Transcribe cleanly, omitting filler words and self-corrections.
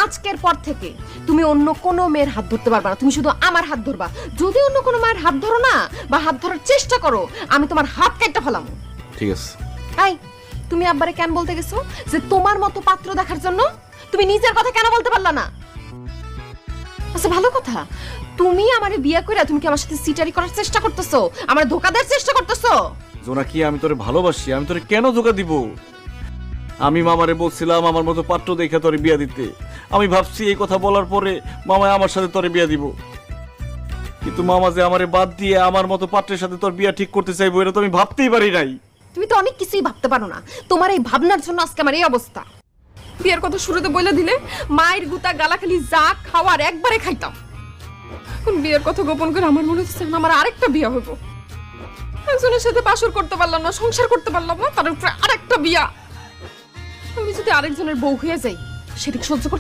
আজকের পর থেকে তুমি অন্য কোনো মেয়ের হাত ধরতে পারবে না, তুমি শুধু আমার হাত ধরবা। যদি অন্য কোনো মায়ের হাত ধরো না বা হাত ধরার চেষ্টা করো, আমি তোমার হাত কেটে ফেলাম। ঠিক আছে। তাই তুমি আব্বারে কেন বলতে গেছো যে তোমার মতো পাত্র দেখার জন্য? তুমি নিজের কথা কেন বলতে পারলা না? আচ্ছা ভালো কথা, তুমি আমারে বিয়ে করে তুমি কি আমার সাথে সিটারি করার চেষ্টা করতেছো, আমার ধোকা দেওয়ার চেষ্টা করতেছো? জোনাকি, আমি তোরে ভালোবাসি, আমি তোরে কেন ধোকা দিব? আমি মামারে বলছিলাম আমার মতো পাত্র দেখে তোরে বিয়া দিতে। আমি ভাবছি এই কথা বলার পরে মামা আমার সাথে তোরে বিয়া দিব, কিন্তু মামা যে আমারে বাদ দিয়ে আমার মতো পাত্রের সাথে তোর বিয়া ঠিক করতে চাইবো এটা তো আমি ভাবতেই পারি নাই। তুমি তো অনেক কিছুই ভাবতে পারো না, তোমার এই ভাবনার জন্য আজকে আমার এই অবস্থা। বিয়ের কথা শুরুতে বলে দিলে মায়ের গুতা গালাখালি যা খাওয়ার একবারে খাইতাম। এখন বিয়ের কথা গোপন করে আমার মনে হচ্ছে আমার আরেকটা বিয়ে হইব। একজনের সাথে বাসর করতে পারলাম না, সংসার করতে পারলাম না, তার উপরে আরেকটা বিয়া। আমি যদি আরেকজনের বউ হয়ে যাই সেটা সহ্য করতে